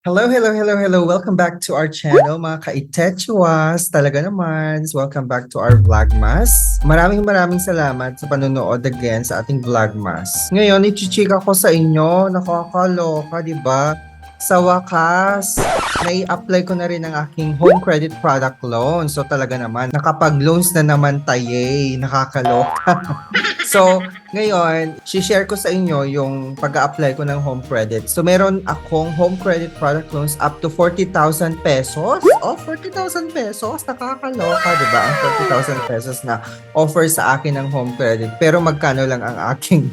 Hello, hello, hello, hello. Welcome back to our channel, mga ka-Itechuas. Talaga naman. Welcome back to our Vlogmas. Maraming salamat sa panonood again sa ating Vlogmas. Ngayon, ichichika ko sa inyo. Nakakaloka, di ba? Sa wakas, nai-apply ko na rin ang aking home credit product loan. So talaga naman, nakapag-loans na naman tayo. Nakakaloka. So, ngayon, share ko sa inyo yung pag-a-apply ko ng home credit. So, meron akong home credit product loans up to 40,000 pesos. Oh, 40,000 pesos? Nakakaloka, di ba? Ang 40,000 pesos na offer sa akin ng home credit. Pero magkano lang ang aking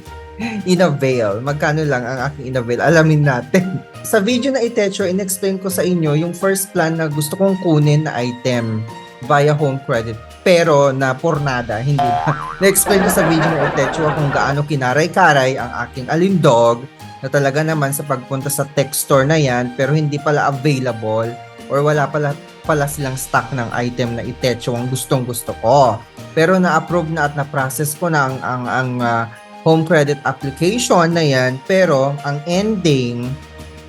in-avail? Magkano lang ang aking in-avail? Alamin natin. Sa video na itecho, in-explain ko sa inyo yung first plan na gusto kong kunin na item via home credit. Pero na pornada, hindi ba? Na-explain ko sa video na itecho kung gaano kinaray-karay ang aking alindog na talaga naman sa pagpunta sa tech store na yan pero hindi pala available or wala pala silang stock ng item na itecho ang gustong-gusto ko. Pero na-approve na at na-process ko na ang home credit application na yan pero ang ending,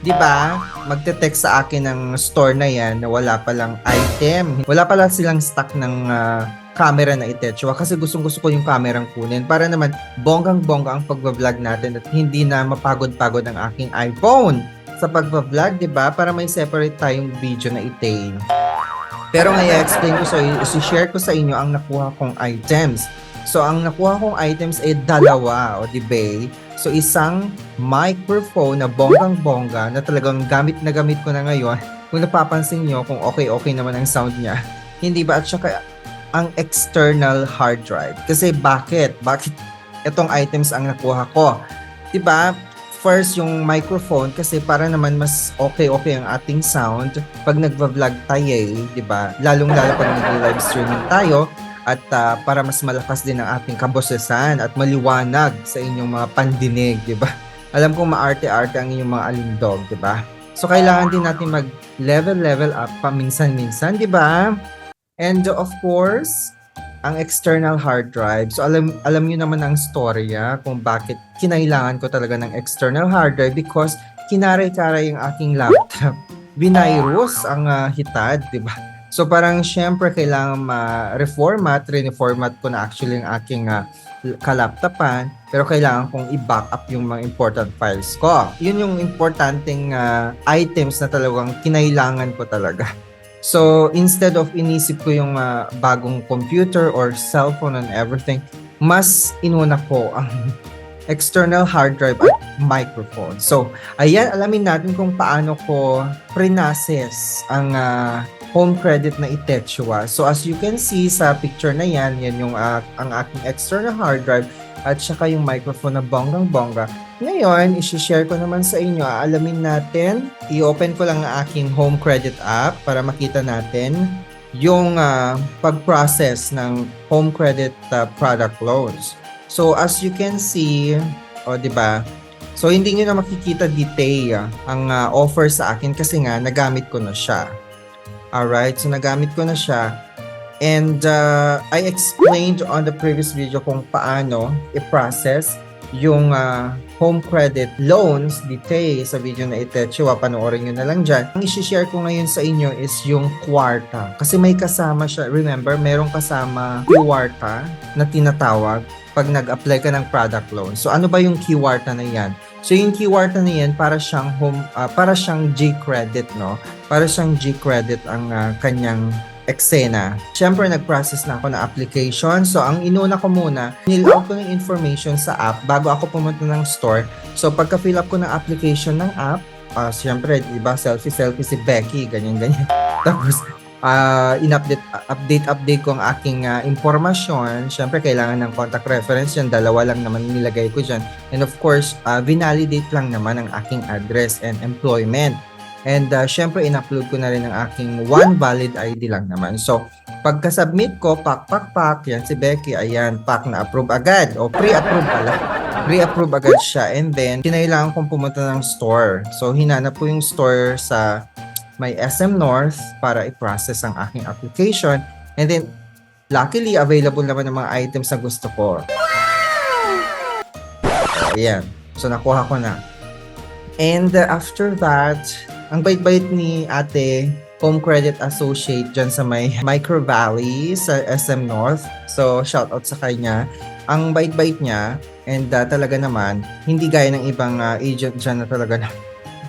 di ba, magte-text sa akin ng store na yan na wala palang item. Wala pala silang stock ng camera na itecho kasi gustong-gusto ko yung kamerang kunin para naman bonggang-bongga ang pagbablog natin at hindi na mapagod-pagod ang aking iPhone sa pagbablog, di ba? Para may separate tayong video na itain. Pero ngayon, explain ko sa inyo, share ko sa inyo ang nakuha kong items. So, ang nakuha kong items ay dalawa, o di ba? So, isang microphone na bonggang-bongga na talagang gamit na gamit ko na ngayon. Kung napapansin nyo, kung okay naman ang sound niya. Hindi ba? At saka, ang external hard drive. Kasi bakit itong items ang nakuha ko? Diba? First, yung microphone kasi para naman mas okay ang ating sound pag nagva-vlog tayo, diba? Lalong-lalo pag nag-live streaming tayo at para mas malakas din ang ating kabosesan at maliwanag sa inyong mga pandinig, diba? Alam kong maarte-arte ang inyong mga alindog, diba? So, kailangan din natin mag-level up paminsan-minsan, diba? And of course, ang external hard drive. So alam niyo naman ang storya kung bakit kinailangan ko talaga ng external hard drive because kinaray-karay yung aking laptop. Binirus ang hitad, di ba? So parang syempre kailangan reformat ko na actually ang aking kalaptapan pero kailangan kong i-back up yung mga important files ko. Yun yung importanteng items na talagang kinailangan ko talaga. So, instead of inisip ko yung bagong computer or cellphone and everything, mas inuna ko ang external hard drive at microphone. So, ayan, alamin natin kung paano ko pre-process ang home credit na Itechua. So, as you can see sa picture na yan yung ang aking external hard drive at saka yung microphone na bonggang-bongga. Ngayon, isi-share ko naman sa inyo. Alamin natin. I-open ko lang ang aking home credit app para makita natin yung pag-process ng home credit product loans. So, as you can see, di ba? So, hindi nyo na makikita detail ang offer sa akin kasi nga, nagamit ko na siya. Alright, so nagamit ko na siya. And I explained on the previous video kung paano i-process yung home credit loans detail sa video na itecho. Panoorin nyo na lang dyan. Ang isi-share ko ngayon sa inyo is yung kwarta. Kasi may kasama siya. Remember, merong kasama kwarta na tinatawag pag nag-apply ka ng product loan. So ano ba yung kwarta na yan? So yung kwarta na yan para siyang G-credit, no? Para siyang G-credit ang kanyang eksena. Siyempre, nag-process na ako ng application. So, ang inuna ko muna, fill out ko ng information sa app bago ako pumunta ng store. So, pagka-fill up ko ng application ng app, siyempre, diba, selfie si Becky, ganyan. Tapos, update ko ang aking impormasyon. Siyempre, kailangan ng contact reference yan. Dalawa lang naman nilagay ko dyan. And of course, validate lang naman ang aking address and employment. And syempre, in-upload ko na rin ang aking one valid ID lang naman. So, pagka-submit ko, pak, yan si Becky, ayan, na-approve agad. O, pre-approve pala. Pre-approve agad siya. And then, kinailangan kong pumunta ng store. So, hinanap ko yung store sa may SM North para i-process ang aking application. And then, luckily, available naman ng mga items na gusto ko. So, ayan. So, nakuha ko na. And after that, Ang bait-bait ni ate, Home Credit Associate dyan sa may Micro Valley sa SM North. So, shout out sa kanya. Ang bait-bait niya and talaga naman, hindi gaya ng ibang agent dyan na talaga na,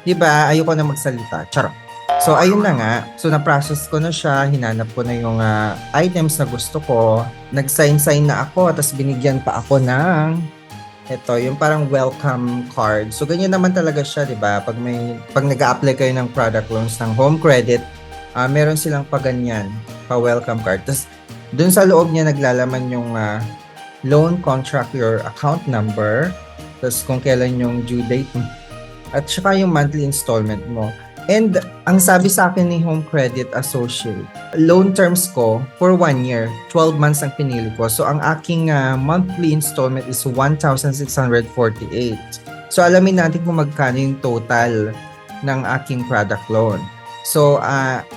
diba, ayoko na magsalita. Charot. So, ayun na nga. So, na-process ko na siya. Hinanap ko na yung items na gusto ko. Nag-sign na ako. Tapos binigyan pa ako ng ito, yung parang welcome card. So, ganyan naman talaga siya, di ba? Pag nag-a-apply kayo ng product loans ng Home Credit, meron silang pa-ganyan, pa-welcome card. Tapos, dun sa loob niya naglalaman yung loan contract, your account number, tapos kung kailan yung due date, at saka yung monthly installment mo. And ang sabi sa akin ni Home Credit Associate, loan terms ko for 1 year, 12 months ang pinili ko. So ang aking monthly installment is 1,648. So alamin natin kung magkano yung total ng aking product loan. So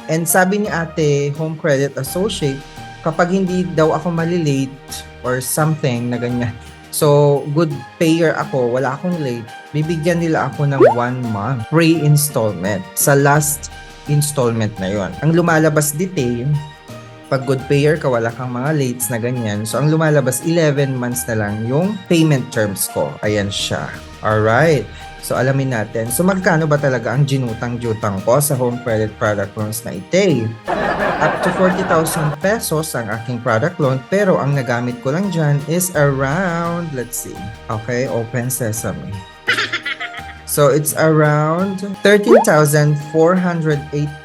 and sabi ni ate Home Credit Associate, kapag hindi daw ako malilate or something na ganyan, so good payer ako, wala akong late, bibigyan nila ako ng 1 month free installment sa last installment na yon. Ang lumalabas detail, pag good payer ka, wala kang mga lates na ganyan, so ang lumalabas 11 months na lang yung payment terms ko. Ayan siya. Alright. So alamin natin. So magkano ba talaga ang ginutang-jutang ko sa Home Credit Product Loans na ite? Up to 40,000 pesos ang aking product loan, pero ang nagamit ko lang dyan is around, let's see. Okay, open sesame. So it's around 13,408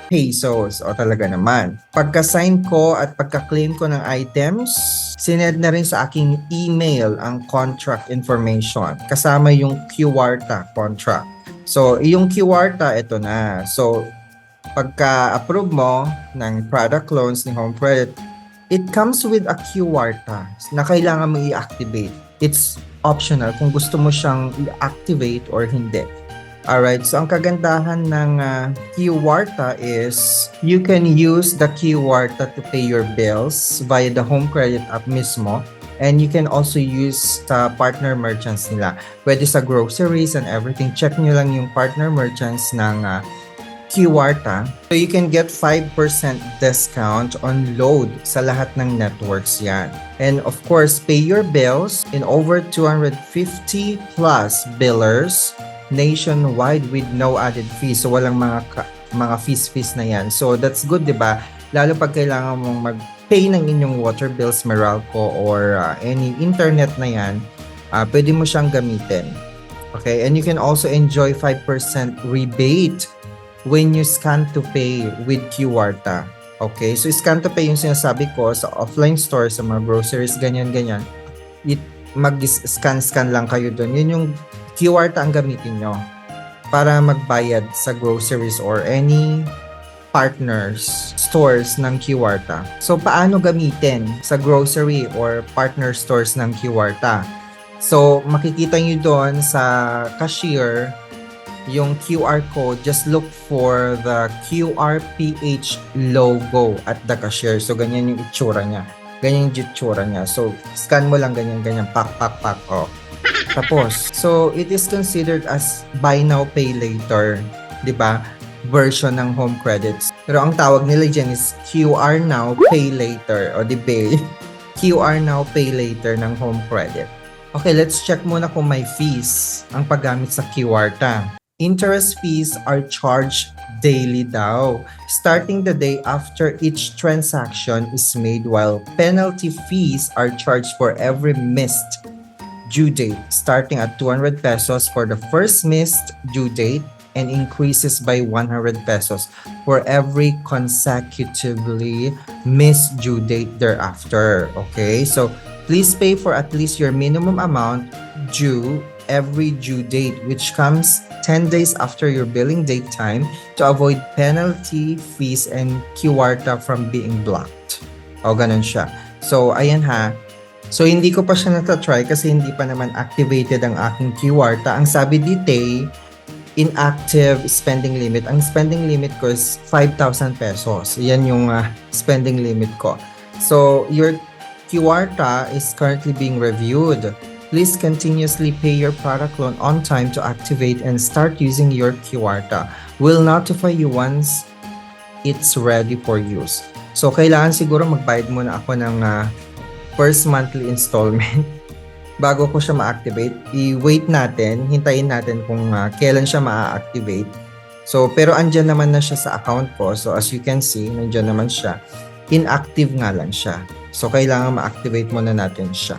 pesos. O talaga naman. Pagka-sign ko at pagka-claim ko ng items, sinend na rin sa aking email ang contract information. Kasama yung QRTA contract. So, yung QRTA, ito na. So, pagka-approve mo ng product loans ni Home Credit, it comes with a QRTA na kailangan mo i-activate. It's optional kung gusto mo siyang i-activate or hindi. Alright, so ang kagandahan ng QRTA is you can use the QRTA to pay your bills via the Home Credit app mismo, and you can also use sa partner merchants nila. Pwede sa groceries and everything. Check nyo lang yung partner merchants ng QRTA. So you can get 5% discount on load sa lahat ng networks yan. And of course, pay your bills in over 250 plus billers nationwide with no added fees. So walang mga fees na yan. So that's good, 'di ba? Lalo pag kailangan mong mag-pay ng inyong water bills, Meralco or any internet na yan, pwede mo siyang gamitin. Okay? And you can also enjoy 5% rebate when you scan to pay with QRTA. Okay? So scan to pay yung sinasabi ko sa offline store, sa mga groceries, ganyan-ganyan. Mag-scan lang kayo doon. Yun yung QRTA ang gamitin nyo para magbayad sa groceries or any partners stores ng QRTA. So, paano gamitin sa grocery or partner stores ng QRTA? So, makikita nyo doon sa cashier yung QR code. Just look for the QRPH logo at the cashier. So, ganyan yung itsura niya. Ganyan yung itsura niya. So, scan mo lang ganyan, pak. Oh. Tapos, so it is considered as buy now, pay later, di ba? Version ng Home Credits. Pero ang tawag nila dyan is QR now, pay later. O di ba? QR now, pay later ng Home Credit. Okay, let's check muna kung may fees ang paggamit sa QRTA. Interest fees are charged daily daw, starting the day after each transaction is made, while penalty fees are charged for every missed due date, starting at 200 pesos for the first missed due date and increases by 100 pesos for every consecutively missed due date thereafter. Okay, so please pay for at least your minimum amount due every due date, which comes 10 days after your billing date time, to avoid penalty fees and QRTA from being blocked. O, ganun siya. So, ayan ha. So, hindi ko pa siya natatry kasi hindi pa naman activated ang aking QRTA. Ang sabi dito, inactive spending limit. Ang spending limit ko is 5,000 pesos. Yan yung spending limit ko. So, your QRTA is currently being reviewed. Please continuously pay your product loan on time to activate and start using your Kiwarta. We'll notify you once it's ready for use. So, kailangan siguro magbayad muna ako ng first monthly installment bago ko siya ma-activate. I-wait natin, hintayin natin kung kailan siya ma-activate. So, pero andyan naman na siya sa account ko. So, as you can see, nandyan naman siya. Inactive nga lang siya. So, kailangan ma-activate muna natin siya.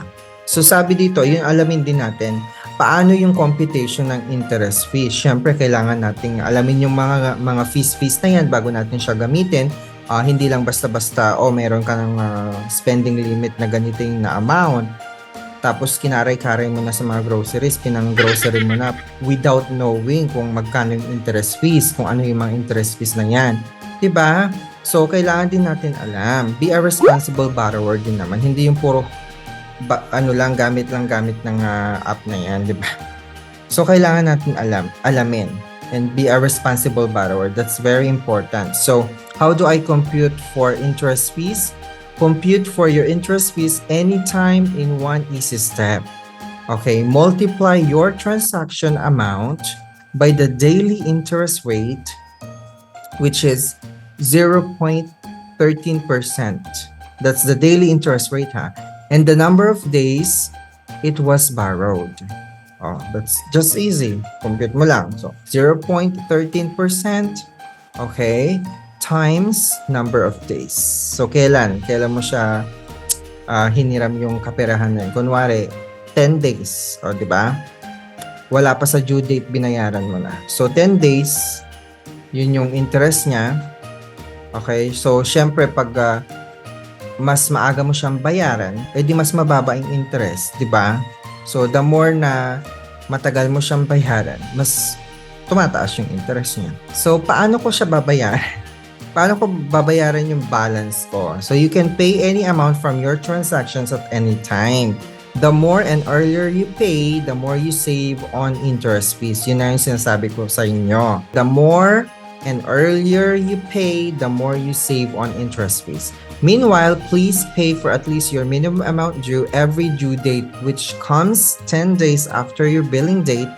So, sabi dito, yung alamin din natin, paano yung computation ng interest fees. Siyempre, kailangan nating alamin yung mga fees na yan bago natin siya gamitin. Hindi lang basta-basta, meron ka ng spending limit na ganiting na amount. Tapos kinaray-karay mo na sa mga groceries, pinang-grocery mo na without knowing kung magkano yung interest fees, kung ano yung mga interest fees na yan. Diba? So, kailangan din natin alam. Be a responsible borrower din naman. Hindi yung puro gamit ng app na yan, diba? So, kailangan natin alamin and be a responsible borrower. That's very important. So, how do I compute for interest fees? Compute for your interest fees anytime in one easy step. Okay, multiply your transaction amount by the daily interest rate, which is 0.13%. That's the daily interest rate, and the number of days it was borrowed. That's just easy. Compute mo lang. So, 0.13%, okay, times number of days. So, kailan mo siya hiniram yung kaperahan na yun? Kunwari, 10 days. O, di ba? Wala pa sa due date, binayaran mo na. So, 10 days, yun yung interest niya. Okay? So, syempre, pag mas maaga mo siyang bayaran, edi mas mababa yung interest, di ba? So, the more na matagal mo siyang bayaran, mas tumataas yung interest niya. So, paano ko siya babayaran? Paano ko babayaran yung balance ko? So, you can pay any amount from your transactions at any time. The more and earlier you pay, the more you save on interest fees. Yun na yung sinasabi ko sa inyo. The more and earlier you pay, the more you save on interest fees. Meanwhile, please pay for at least your minimum amount due every due date, which comes 10 days after your billing date,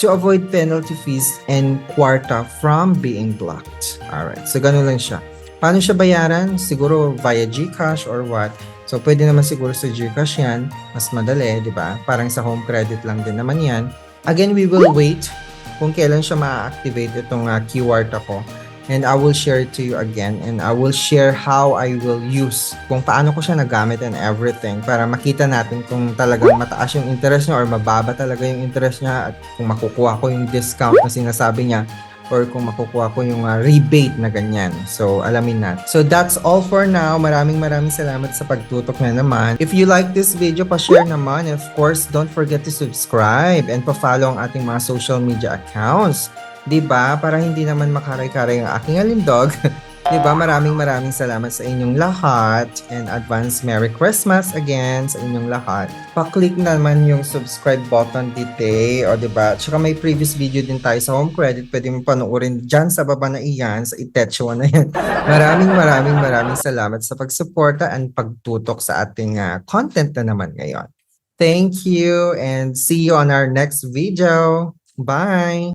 to avoid penalty fees and kwarta from being blocked. Alright, so ganun lang siya. Paano siya bayaran? Siguro via GCash or what? So, pwede naman siguro sa GCash yan. Mas madali, di ba? Parang sa home credit lang din naman yan. Again, we will wait kung kailan siya ma-activate itong kwarta ko. And I will share it to you again. And I will share how I will use, kung paano ko siya nagamit and everything, para makita natin kung talagang mataas yung interest niya or mababa talaga yung interest niya, at kung makukuha ko yung discount na sinasabi niya or kung makukuha ko yung rebate na ganyan. So, alamin natin. So, that's all for now. Maraming salamat sa pagtutok na naman. If you like this video, pa-share naman. And of course, don't forget to subscribe and pa-follow ang ating mga social media accounts. Diba? Para hindi naman makaray-karay ang aking alindog. Diba? Maraming salamat sa inyong lahat. And advance Merry Christmas again sa inyong lahat. Pa-click naman yung subscribe button dito. O diba? Tsaka may previous video din tayo sa home credit. Pwede mo panoorin dyan sa baba na iyan. Sa Itechua na yan. Maraming salamat sa pagsuporta and pagtutok sa ating content na naman ngayon. Thank you and see you on our next video. Bye!